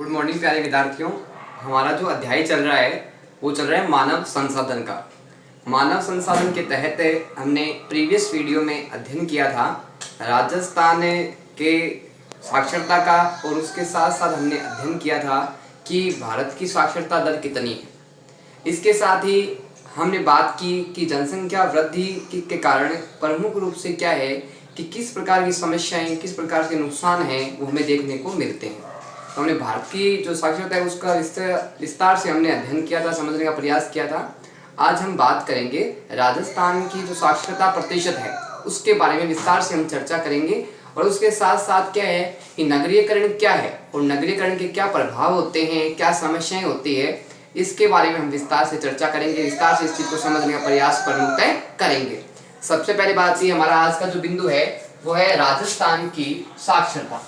Good morning प्यारे विद्यार्थियों। हमारा जो अध्याय चल रहा है वो चल रहा है मानव संसाधन का। मानव संसाधन के तहत हमने प्रीवियस वीडियो में अध्ययन किया था राजस्थान के साक्षरता का, और उसके साथ साथ हमने अध्ययन किया था कि भारत की साक्षरता दर कितनी है। इसके साथ ही हमने बात की कि जनसंख्या वृद्धि के कारण प्रमुख रूप से क्या है कि किस प्रकार की समस्याएं, किस प्रकार के नुकसान हैं वो हमें देखने को मिलते हैं। तो हमने भारत की जो साक्षरता है उसका विस्तार से हमने अध्ययन किया था, समझने का प्रयास किया था। आज हम बात करेंगे राजस्थान की जो साक्षरता प्रतिशत है उसके बारे में विस्तार से हम चर्चा करेंगे, और उसके साथ साथ क्या है कि नगरीकरण क्या है और नगरीकरण के क्या प्रभाव होते हैं, क्या समस्याएं होती है, इसके बारे में हम विस्तार से चर्चा करेंगे। विस्तार से इस चीज़ को समझने का प्रयास प्रमुखतः करेंगे। सबसे पहले बात ये, हमारा आज का जो बिंदु है वो है राजस्थान की साक्षरता।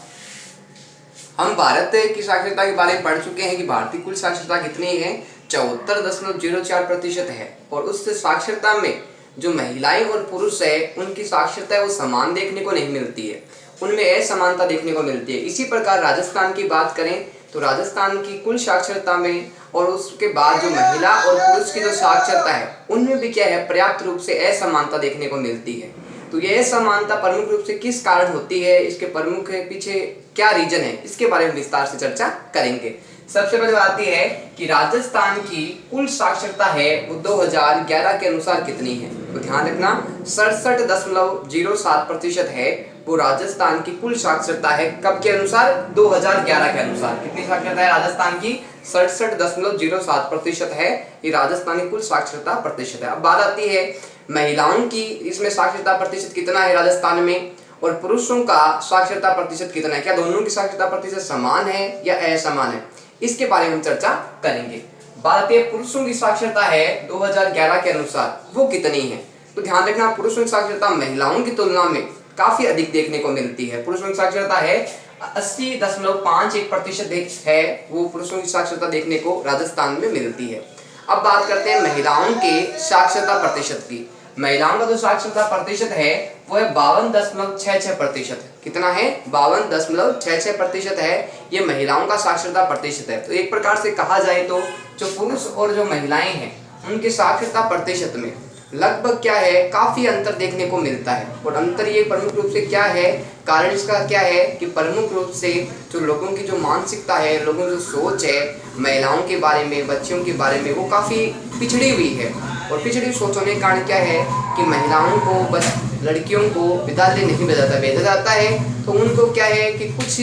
हम भारत की साक्षरता के बारे में पढ़ चुके हैं कि भारतीय कुल साक्षरता कितनी है, 74.04% है। और उस साक्षरता में जो महिलाएं और पुरुष है उनकी साक्षरता है वो समान देखने को नहीं मिलती है, उनमें असमानता देखने को मिलती है। इसी प्रकार राजस्थान की बात करें तो राजस्थान की कुल साक्षरता में और उसके बाद जो महिला और पुरुष की जो साक्षरता है उनमें भी क्या है पर्याप्त रूप से असमानता देखने को मिलती है। तो यह असमानता प्रमुख रूप से किस कारण होती है, इसके प्रमुख पीछे क्या रीजन है, इसके बारे में विस्तार से चर्चा करेंगे। सबसे पहले बात यह है कि राजस्थान की कुल साक्षरता है वो 2011 के अनुसार कितनी है। तो ध्यान रखना 67.07% है वो राजस्थान की कुल साक्षरता है। कब के अनुसार? 2011 के अनुसार। कितनी साक्षरता है राजस्थान की? 67.07% है ये राजस्थान की कुल साक्षरता प्रतिशत है। अब बात आती है महिलाओं की, इसमें साक्षरता प्रतिशत कितना है राजस्थान में, और पुरुषों का साक्षरता प्रतिशत कितना है। क्या दोनों की साक्षरता प्रतिशत समान है या असमान है, इसके बारे में हम चर्चा करेंगे। बात आती है पुरुषों की साक्षरता है 2011 के अनुसार वो कितनी है। तो ध्यान रखना पुरुषों की साक्षरता महिलाओं की तुलना में काफी अधिक देखने को मिलती है। पुरुषों की साक्षरता है 80.51% है वो पुरुषों की साक्षरता देखने को राजस्थान में मिलती है। अब बात करते हैं महिलाओं के साक्षरता प्रतिशत की। महिलाओं का जो साक्षरता प्रतिशत है वो है 52.66%। कितना है? 52.66% है ये महिलाओं का साक्षरता प्रतिशत है। तो एक प्रकार से कहा जाए तो जो पुरुष और जो महिलाएं हैं उनकी साक्षरता प्रतिशत में लगभग क्या है काफी अंतर देखने को मिलता है। और अंतर ये प्रमुख रूप से क्या है, कारण इसका क्या है कि प्रमुख रूप से जो लोगों की जो मानसिकता है, लोगों की जो सोच है महिलाओं के बारे में, बच्चियों के बारे में, वो काफी पिछड़ी हुई है। और पिछड़ी सोच होने के कारण क्या है कि महिलाओं को, लड़कियों को विद्यालय नहीं भेजा जाता है। तो उनको क्या है कि कुछ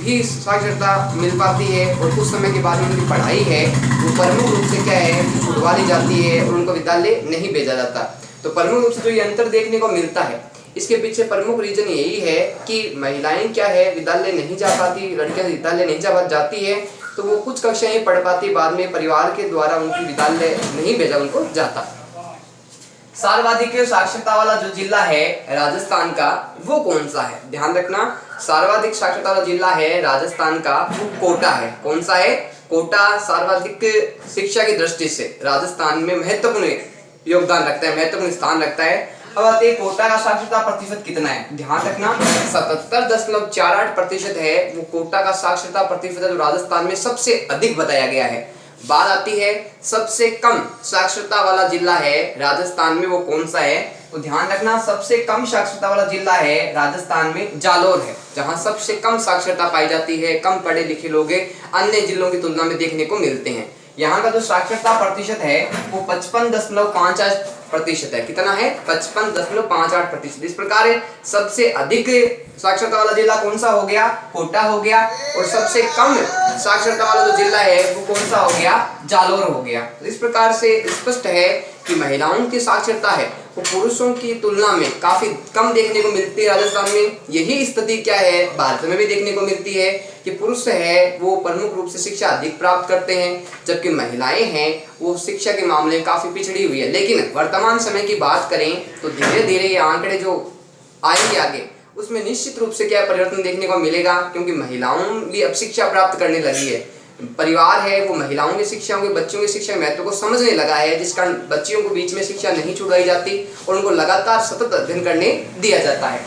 भी साक्षरता मिल पाती है और कुछ समय के बाद उनकी पढ़ाई है वो प्रमुख रूप से क्या है छुड़वा ली जाती है और उनको विद्यालय नहीं भेजा जाता। तो प्रमुख रूप से जो ये अंतर देखने को मिलता है इसके पीछे प्रमुख रीजन यही है कि महिलाएं क्या है विद्यालय नहीं जा पाती, लड़कियां विद्यालय नहीं जाती है तो वो कुछ कक्षाएं ही पढ़ पाती, बाद में परिवार के द्वारा उनकी विद्यालय नहीं भेजा उनको जाता। सर्वाधिक साक्षरता वाला जो जिला है राजस्थान का वो कौन सा है? ध्यान रखना सर्वाधिक साक्षरता वाला जिला है राजस्थान का वो कोटा है। कौन सा है? कोटा सर्वाधिक शिक्षा की दृष्टि से राजस्थान में महत्वपूर्ण योगदान रखता है, महत्वपूर्ण स्थान रखता है। अब आते हैं कोटा का साक्षरता प्रतिशत कितना है। ध्यान रखना 77.48% है वो कोटा का साक्षरता प्रतिशत जो राजस्थान में सबसे अधिक बताया गया है। बात आती है सबसे कम साक्षरता वाला जिला है राजस्थान में वो कौन सा है। तो ध्यान रखना सबसे कम साक्षरता वाला जिला है राजस्थान में जालोर है, जहां सबसे कम साक्षरता पाई जाती है। कम पढ़े लिखे लोग अन्य जिलों की तुलना में देखने को मिलते हैं। यहाँ का जो साक्षरता प्रतिशत है वो 55.58% है। कितना है? 55.58%। इस प्रकार सबसे अधिक साक्षरता वाला जिला कौन सा हो गया? कोटा हो गया। और सबसे कम साक्षरता वाला जो जिला है वो कौन सा हो गया? जालोर हो गया। तो इस प्रकार से स्पष्ट है कि महिलाओं की साक्षरता है वो पुरुषों की तुलना में काफी कम देखने को मिलती है राजस्थान में। यही स्थिति क्या है भारत में भी देखने को मिलती है कि पुरुष है वो प्रमुख रूप से शिक्षा अधिक प्राप्त करते हैं, जबकि महिलाएं हैं वो शिक्षा के मामले में काफी पिछड़ी हुई है। लेकिन वर्तमान समय की बात करें तो धीरे धीरे ये आंकड़े जो आएंगे आगे उसमें निश्चित रूप से क्या परिवर्तन देखने को मिलेगा, क्योंकि महिलाओं भी अब शिक्षा प्राप्त करने लगी है। परिवार है वो महिलाओं की शिक्षा, उनके बच्चों की शिक्षा के महत्व को समझने लगा है, जिस कारण बच्चियों को बीच में शिक्षा नहीं छुड़ाई जाती और उनको लगातार सतत अध्ययन करने दिया जाता है।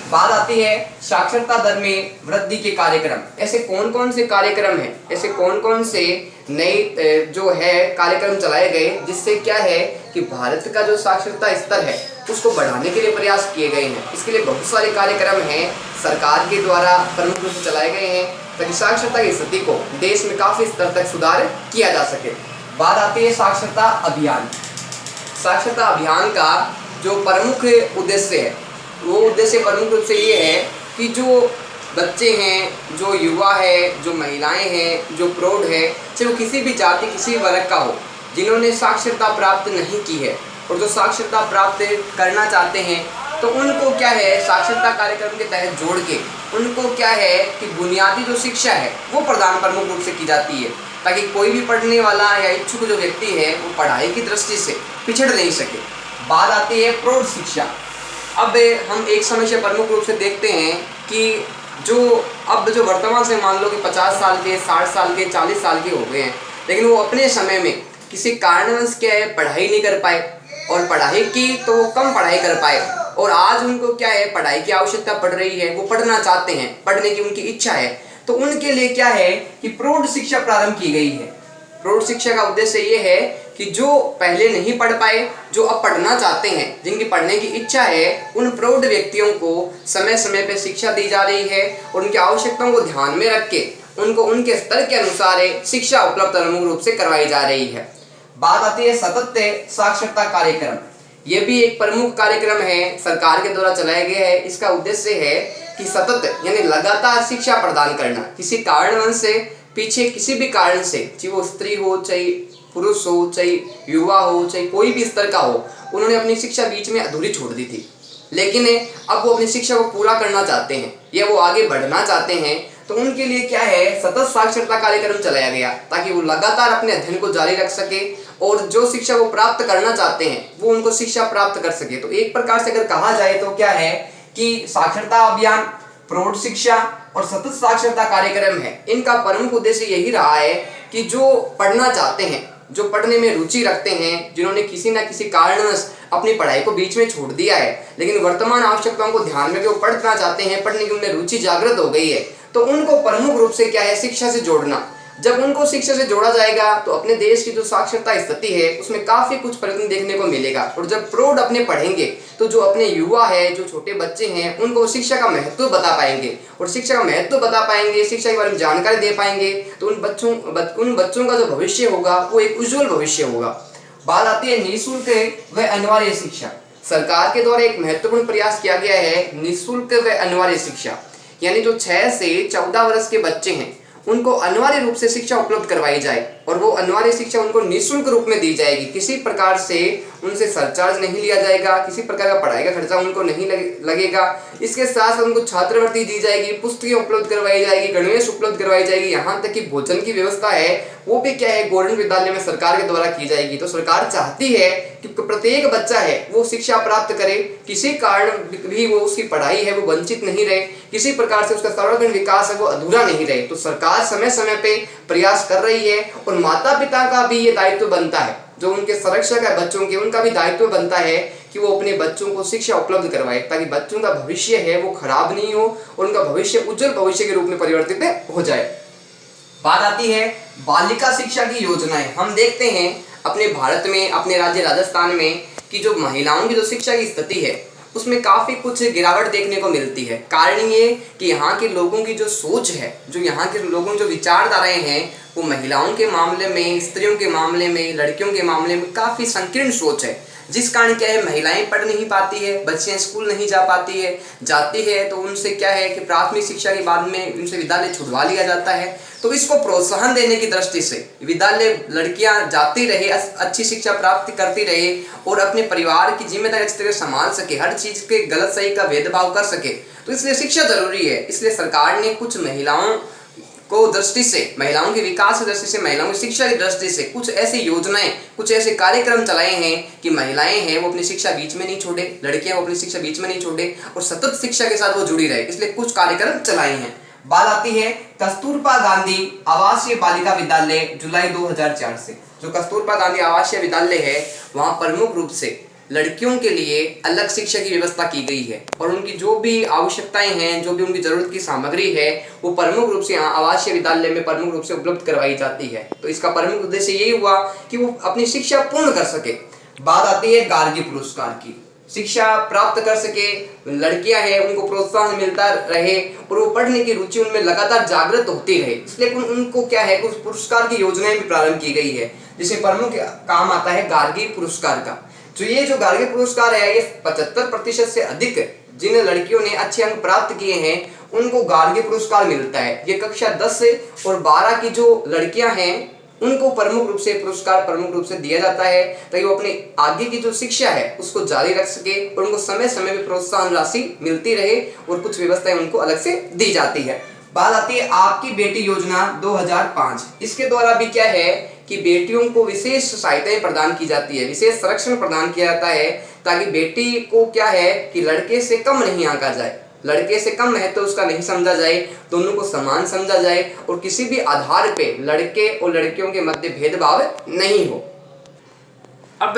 बात आती है साक्षरता दर में वृद्धि के कार्यक्रम। ऐसे कौन कौन से कार्यक्रम हैं, ऐसे कौन कौन से नए जो है कार्यक्रम चलाए गए जिससे क्या है कि भारत का जो साक्षरता स्तर है उसको बढ़ाने के लिए प्रयास किए गए हैं। इसके लिए बहुत सारे कार्यक्रम हैं सरकार के द्वारा प्रमुख रूप से चलाए गए हैं ताकि साक्षरता की स्थिति को देश में काफ़ी स्तर तक सुधार किया जा सके। बात आती है साक्षरता अभियान। साक्षरता अभियान का जो प्रमुख उद्देश्य है वो उद्देश्य प्रमुख रूप से ये है कि जो बच्चे हैं, जो युवा है, जो महिलाएं हैं, जो प्रौढ़ है, चाहे वो किसी भी जाति किसी भी वर्ग का हो, जिन्होंने साक्षरता प्राप्त नहीं की है और जो साक्षरता प्राप्त करना चाहते हैं तो उनको क्या है साक्षरता कार्यक्रम के तहत जोड़ के उनको क्या है कि बुनियादी जो शिक्षा है वो प्रदान प्रमुख रूप से की जाती है ताकि कोई भी पढ़ने वाला या इच्छुक जो व्यक्ति है वो पढ़ाई की दृष्टि से पिछड़ नहीं सके। बात आती है प्रौढ़ शिक्षा। अब हम एक समस्या प्रमुख रूप से देखते हैं कि जो वर्तमान से मान लो कि 50 साल के, 60 साल के, 40 साल के हो गए हैं, लेकिन वो अपने समय में किसी कारणवश क्या है पढ़ाई नहीं कर पाए और पढ़ाई की तो वो कम पढ़ाई कर पाए और आज उनको क्या है पढ़ाई की आवश्यकता पड़ रही है, वो पढ़ना चाहते हैं, पढ़ने की उनकी इच्छा है, तो उनके लिए क्या है कि प्रौढ़ शिक्षा प्रारंभ की गई है। प्रौढ़ शिक्षा का उद्देश्य ये है कि जो पहले नहीं पढ़ पाए, जो अब पढ़ना चाहते हैं, जिनकी पढ़ने की इच्छा है, उन प्रौढ़ व्यक्तियों को समय समय पर शिक्षा दी जा रही है और उनकी आवश्यकताओं को ध्यान में रख के उनको उनके स्तर के अनुसार शिक्षा उपलब्ध प्रमुख रूप से करवाई जा रही है। बात आती है सतत साक्षरता कार्यक्रम। ये भी एक प्रमुख कार्यक्रम है, सरकार के द्वारा चलाया गया है। इसका उद्देश्य है कि सतत यानी लगातार शिक्षा प्रदान करना। किसी कारणवश से पीछे किसी भी कारण से, चाहे वो स्त्री हो, चाहे पुरुष हो, चाहे युवा हो, चाहे कोई भी स्तर का हो, उन्होंने अपनी शिक्षा बीच में अधूरी छोड़ दी थी, लेकिन अब वो अपनी शिक्षा को पूरा करना चाहते हैं या वो आगे बढ़ना चाहते हैं, तो उनके लिए क्या है सतत साक्षरता कार्यक्रम चलाया गया ताकि वो लगातार अपने अध्ययन को जारी रख सके और जो शिक्षा वो प्राप्त करना चाहते हैं वो उनको शिक्षा प्राप्त कर सके। तो एक प्रकार से अगर कहा जाए तो क्या है कि साक्षरता अभियान, प्रौढ़ शिक्षा और सतत साक्षरता कार्यक्रम है, इनका प्रमुख उद्देश्य यही रहा है कि जो पढ़ना चाहते हैं, जो पढ़ने में रुचि रखते हैं, जिन्होंने किसी न किसी कारणवश अपनी पढ़ाई को बीच में छोड़ दिया है लेकिन वर्तमान आवश्यकताओं को ध्यान में वो पढ़ना चाहते हैं, पढ़ने की उनमें रुचि जागृत हो गई है, तो उनको प्रमुख रूप से क्या है शिक्षा से जोड़ना। जब उनको शिक्षा से जोड़ा जाएगा तो अपने देश की जो साक्षरता स्थिति है उसमें काफ़ी कुछ परिवर्तन देखने को मिलेगा। और जब प्रौढ़ अपने पढ़ेंगे तो जो अपने युवा है, जो छोटे बच्चे हैं, उनको शिक्षा का महत्व बता पाएंगे और शिक्षा का महत्व बता पाएंगे, शिक्षा के बारे में जानकारी दे पाएंगे, तो उन बच्चों का जो भविष्य होगा वो एक उज्जवल भविष्य होगा। बात आती है निःशुल्क व अनिवार्य शिक्षा। सरकार के द्वारा एक महत्वपूर्ण प्रयास किया गया है निःशुल्क व अनिवार्य शिक्षा, यानी जो 6 से 14 वर्ष के बच्चे हैं उनको अनिवार्य रूप से शिक्षा उपलब्ध करवाई जाए और वो अनिवार्य शिक्षा उनको निःशुल्क रूप में दी जाएगी। किसी प्रकार से उनसे सरचार्ज नहीं लिया जाएगा, किसी प्रकार का पढ़ाई का खर्चा उनको नहीं लगेगा। इसके साथ साथ उनको छात्रवृत्ति दी जाएगी, पुस्तकें उपलब्ध करवाई जाएगी, गणवेश उपलब्ध करवाई जाएगी, यहाँ तक कि भोजन की व्यवस्था है वो भी क्या है गवर्नमेंट विद्यालय में सरकार के द्वारा की जाएगी। तो सरकार चाहती है कि प्रत्येक बच्चा है वो शिक्षा प्राप्त करे, किसी कारण भी वो उसकी पढ़ाई है वो वंचित नहीं रहे, किसी प्रकार से उसका सर्वांगीण विकास है वो अधूरा नहीं रहे। तो सरकार समय समय पे प्रयास कर रही है और माता पिता का भी ये दायित्व बनता है, जो उनके संरक्षक है बच्चों के, उनका भी दायित्व बनता है कि वो अपने बच्चों को शिक्षा उपलब्ध करवाए ताकि बच्चों का भविष्य है वो खराब नहीं हो और उनका भविष्य उज्जवल भविष्य के रूप में परिवर्तित हो जाए। बात आती है बालिका शिक्षा की योजनाएं। हम देखते हैं अपने भारत में, अपने राज्य राजस्थान में कि जो महिलाओं की जो शिक्षा की स्थिति है उसमें काफ़ी कुछ गिरावट देखने को मिलती है। कारण ये कि यहाँ के लोगों की जो सोच है, जो यहाँ के लोगों की जो विचारधाराएं हैं वो महिलाओं के मामले में, स्त्रियों के मामले में, लड़कियों के मामले में काफ़ी संकीर्ण सोच है, जिस कारण क्या है महिलाएं पढ़ नहीं पाती है, बच्चियां स्कूल नहीं जा पाती है, जाती है तो उनसे क्या है कि प्राथमिक शिक्षा के बाद में उनसे विद्यालय छुड़वा लिया जाता है। तो इसको प्रोत्साहन देने की दृष्टि से विद्यालय लड़कियां जाती रहे, अच्छी शिक्षा प्राप्त करती रहे और अपने परिवार की जिम्मेदारी अच्छी तरह संभाल सके, हर चीज़ के गलत सही का भेदभाव कर सके, तो इसलिए शिक्षा जरूरी है। इसलिए सरकार ने कुछ महिलाओं को दृष्टि से, महिलाओं के विकास की दृष्टि से, महिलाओं की शिक्षा की दृष्टि से कुछ ऐसी योजनाएं, कुछ ऐसे कार्यक्रम चलाए हैं कि महिलाएं हैं वो अपनी शिक्षा बीच में नहीं छोड़े, लड़कियां वो अपनी शिक्षा बीच में नहीं छोड़े और सतत शिक्षा के साथ वो जुड़ी रहे, इसलिए कुछ कार्यक्रम चलाए हैं। बात आती है कस्तूरबा गांधी आवासीय बालिका विद्यालय जुलाई 2004 से। जो कस्तूरबा गांधी आवासीय विद्यालय है वहाँ प्रमुख रूप से लड़कियों के लिए अलग शिक्षा की व्यवस्था की गई है और उनकी जो भी आवश्यकताएं हैं, जो भी उनकी जरूरत की सामग्री है, वो प्रमुख रूप से यहाँ आवासीय विद्यालय में प्रमुख रूप से उपलब्ध करवाई जाती है। तो इसका प्रमुख उद्देश्य यही हुआ कि वो अपनी शिक्षा पूर्ण कर सके। बात आती है गार्गी पुरस्कार की। शिक्षा प्राप्त कर सके, लड़कियां हैं उनको प्रोत्साहन मिलता रहे और वो पढ़ने की रुचि उनमें लगातार जागृत होती रहे, इसलिए उनको क्या है कुछ पुरस्कार की योजनाएं भी प्रारंभ की गई है, जिसमें प्रमुख काम आता है गार्गी पुरस्कार का। जो गार्गी पुरस्कार है ये 75% से अधिक जिन लड़कियों ने अच्छे अंक प्राप्त किए हैं उनको गार्गी पुरस्कार मिलता है। ये कक्षा 10 और 12 की जो लड़कियां हैं उनको प्रमुख रूप से दिया जाता है ताकि वो अपने आगे की जो शिक्षा है उसको जारी रख सके और उनको समय समय में प्रोत्साहन राशि मिलती रहे और कुछ व्यवस्थाएं उनको अलग से दी जाती है। बात आती है आपकी बेटी योजना 2005। इसके द्वारा भी क्या है कि बेटियों को विशेष सहायताएं प्रदान की जाती है, विशेष संरक्षण प्रदान किया जाता है ताकि बेटी को क्या है कि लड़के से कम नहीं आंका जाए, लड़के से कम महत्व उसका नहीं समझा जाए, दोनों को समान समझा जाए और किसी भी आधार पे लड़के और लड़कियों के मध्य भेदभाव नहीं हो। अब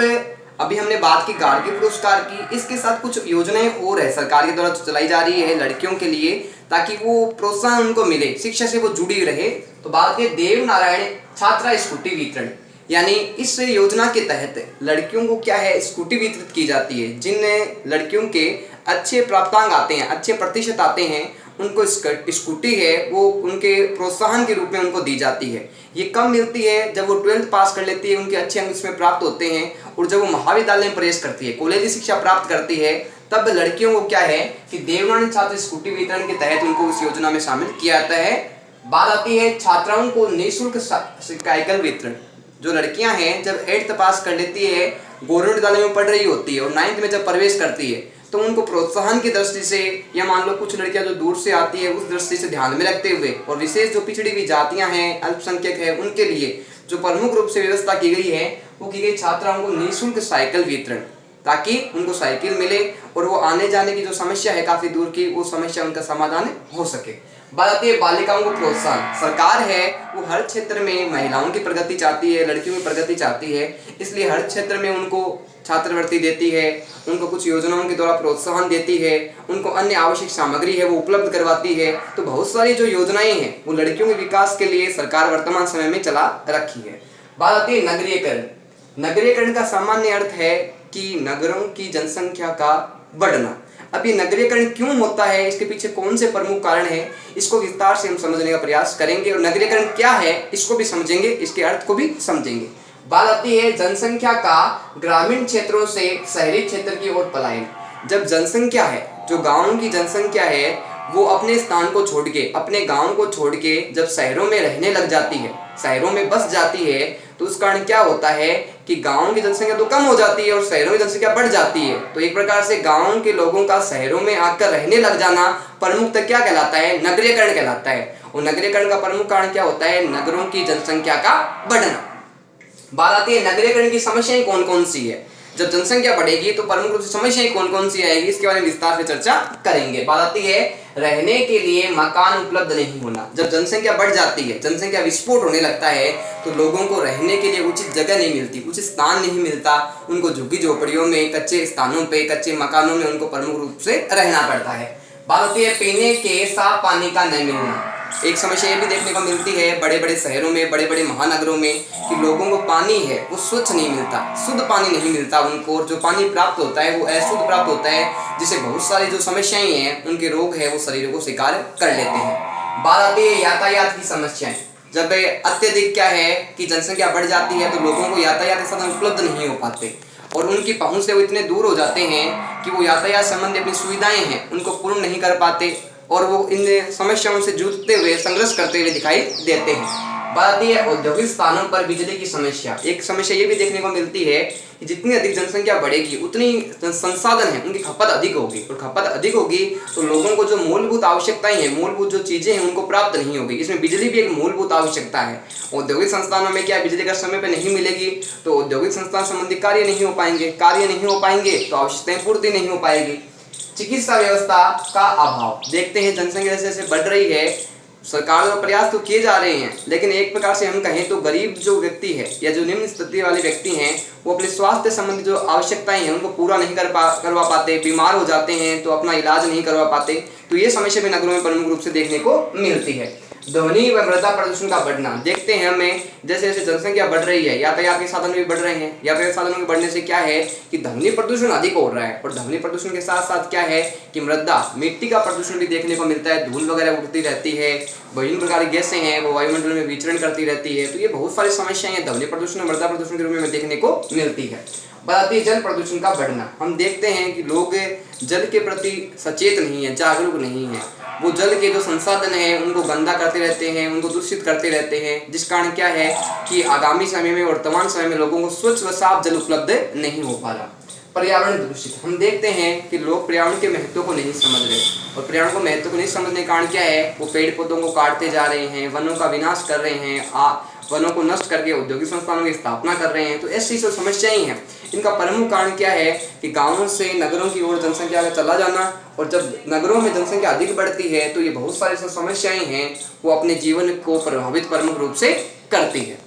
अभी हमने बात की गार्गी पुरस्कार की, इसके साथ कुछ योजनाएं और है सरकार के द्वारा चलाई जा रही है लड़कियों के लिए ताकि वो प्रोत्साहन उनको मिले, शिक्षा से वो जुड़ी रहे। तो बात की देव नारायण छात्रा स्कूटी वितरण, यानी इस योजना के तहत लड़कियों को क्या है स्कूटी वितरित की जाती है। जिन लड़कियों के अच्छे प्राप्तांक आते हैं, अच्छे प्रतिशत आते हैं, उनको स्कूटी है वो उनके प्रोत्साहन के रूप में उनको दी जाती है। ये कब मिलती है जब वो 12th पास कर लेती है, उनके अच्छे अंक इसमें प्राप्त होते हैं और जब वो महाविद्यालय में प्रवेश करती है, कॉलेज शिक्षा प्राप्त करती है, तब लड़कियों को क्या है कि देवनारायण छात्र स्कूटी वितरण के तहत उनको इस योजना में शामिल किया जाता है। बात आती है छात्राओं को निःशुल्क साइकिल वितरण। जो लड़कियां हैं जब 8th पास कर लेती है, गवर्नमेंट विद्यालय में पढ़ रही होती है और 9th में जब प्रवेश करती है तो उनको प्रोत्साहन की दृष्टि से, या मान लो कुछ लड़कियां जो दूर से आती है उस दृष्टि से ध्यान में रखते हुए और विशेष जो पिछड़ी हुई जातियां हैं, अल्पसंख्यक है, उनके लिए जो प्रमुख रूप से व्यवस्था की गई है वो की गई छात्राओं को निःशुल्क साइकिल वितरण, ताकि उनको साइकिल मिले और वो आने जाने की जो समस्या है काफी दूर की, वो समस्या उनका समाधान हो सके। बात आती है बालिकाओं को प्रोत्साहन। सरकार है वो हर क्षेत्र में महिलाओं की प्रगति चाहती है, लड़कियों की प्रगति चाहती है, इसलिए हर क्षेत्र में उनको छात्रवृत्ति देती है, उनको कुछ योजनाओं के द्वारा प्रोत्साहन देती है, उनको अन्य आवश्यक सामग्री है वो उपलब्ध करवाती है। तो बहुत सारी जो योजनाएं हैं वो लड़कियों के विकास के लिए सरकार वर्तमान समय में चला रखी है। बात आती है नगरीयकरण। नगरीयकरण का सामान्य अर्थ है कि नगरों की जनसंख्या का बढ़ना। अब ये नगरीयकरण क्यों होता है, इसके पीछे कौन से प्रमुख कारण हैं, इसको विस्तार से हम समझने का प्रयास करेंगे और नगरीयकरण क्या है इसको भी समझेंगे, इसके अर्थ को भी समझेंगे। बात आती है जनसंख्या का ग्रामीण क्षेत्रों से शहरी क्षेत्र की ओर पलायन। जब जनसंख्या है, जो गाँव की जनसंख्या है, वो अपने स्थान को छोड़ के, अपने गाँव को छोड़ के जब शहरों में रहने लग जाती है, शहरों में बस जाती है, तो उस कारण क्या होता है कि गाँव की जनसंख्या तो कम हो जाती है और शहरों की जनसंख्या बढ़ जाती है। तो एक प्रकार से गाँव के लोगों का शहरों में आकर रहने लग जाना प्रमुखतः क्या कहलाता है, नगरीयकरण कहलाता है। और नगरीयकरण का प्रमुख कारण क्या होता है, नगरों की जनसंख्या का बढ़ना। बात आती है नगरीयकरण की समस्याएं कौन कौन सी है। जब जनसंख्या बढ़ेगी तो प्रमुख रूप से समस्याएं कौन कौन सी आएगी, इसके बारे में विस्तार से चर्चा करेंगे। बात आती है रहने के लिए मकान उपलब्ध नहीं होना। जब जनसंख्या बढ़ जाती है, जनसंख्या विस्फोट होने लगता है, तो लोगों को रहने के लिए उचित जगह नहीं मिलती, उचित स्थान नहीं मिलता, उनको झुग्गी झोपड़ियों में, कच्चे स्थानों पे, कच्चे मकानों में उनको प्रमुख रूप से रहना पड़ता है। बात होती है पीने के साफ पानी का न मिलना। एक समस्या ये भी देखने को मिलती है बड़े बड़े शहरों में, बड़े बड़े महानगरों में, कि लोगों को पानी है वो स्वच्छ नहीं मिलता, शुद्ध पानी नहीं मिलता उनको, और जो पानी प्राप्त होता है वो अशुद्ध प्राप्त होता है, जिससे बहुत सारी जो समस्याएं हैं, उनके रोग है वो शरीर को स्वीकार कर लेते हैं। बात आती है यातायात की समस्याएं। जब अत्यधिक क्या है कि जनसंख्या बढ़ जाती है तो लोगों को यातायात के साधन उपलब्ध नहीं हो पाते और उनकी पहुंच से वो इतने दूर हो जाते हैं कि वो यातायात संबंधी अपनी सुविधाएं हैं उनको पूर्ण नहीं कर पाते और वो इन समस्याओं से जूझते हुए, संघर्ष करते हुए दिखाई देते हैं। बात आती है औद्योगिक स्थानों पर बिजली की समस्या। एक समस्या ये भी देखने को मिलती है कि जितनी अधिक जनसंख्या बढ़ेगी उतनी संसाधन है उनकी खपत अधिक होगी, और खपत अधिक होगी तो लोगों को जो मूलभूत आवश्यकताएं हैं, मूलभूत जो चीजें हैं उनको प्राप्त नहीं होगी। इसमें बिजली भी एक मूलभूत आवश्यकता है। औद्योगिक संस्थानों में क्या बिजली का समय पर नहीं मिलेगी तो औद्योगिक संस्थान संबंधी कार्य नहीं हो पाएंगे, तो आवश्यकताएं पूर्ति नहीं हो पाएगी। चिकित्सा व्यवस्था का अभाव। देखते हैं जनसंख्या जैसे बढ़ रही है सरकार द्वारा प्रयास तो किए जा रहे हैं, लेकिन एक प्रकार से हम कहें तो गरीब जो व्यक्ति है या जो निम्न स्थिति वाले व्यक्ति हैं वो अपने स्वास्थ्य संबंधी जो आवश्यकताएं हैं उनको पूरा नहीं करवा पाते, बीमार हो जाते हैं तो अपना इलाज नहीं करवा पाते। तो ये समस्या भी नगरों में प्रमुख रूप से देखने को मिलती है। ध्वनि व मृदा प्रदूषण का बढ़ना, देखते हैं हमें जैसे जैसे जनसंख्या बढ़ रही है, यातायात के साधन भी बढ़ रहे हैं। यातायात साधनों के बढ़ने से क्या है कि ध्वनि प्रदूषण अधिक हो रहा है, और ध्वनि प्रदूषण के साथ साथ क्या है कि मृदा मिट्टी का प्रदूषण भी देखने को मिलता है। धूल वगैरह उड़ती रहती है, विभिन्न प्रकार की गैसें हैं वो वायुमंडल में विचरण करती रहती है। तो ये बहुत सारी समस्याएं हैं ध्वनि प्रदूषण और मृदा प्रदूषण के रूप में देखने को मिलती है। बताती है जल प्रदूषण का बढ़ना, हम देखते हैं कि लोग जल के प्रति सचेत नहीं है, जागरूक नहीं है। वो जल के जो संसाधन है उनको गंदा करते रहते हैं, उनको दूषित करते रहते हैं, जिस कारण क्या है कि आगामी समय में, वर्तमान समय में लोगों को स्वच्छ व साफ जल उपलब्ध नहीं हो पा रहा। पर्यावरण दूषित, हम देखते हैं कि लोग पर्यावरण के महत्व को नहीं समझ रहे, और पर्यावरण को महत्व को नहीं समझने के कारण क्या है वो पेड़ पौधों को काटते जा रहे हैं, वनों का विनाश कर रहे हैं, वनों को नष्ट करके औद्योगिक संस्थानों की स्थापना कर रहे हैं। तो ऐसी जो समस्याएं हैं इनका प्रमुख कारण क्या है कि गांवों से नगरों की ओर जनसंख्या का चला जाना, और जब नगरों में जनसंख्या अधिक बढ़ती है तो ये बहुत सारी समस्याएं हैं वो अपने जीवन को प्रभावित प्रमुख रूप से करती है।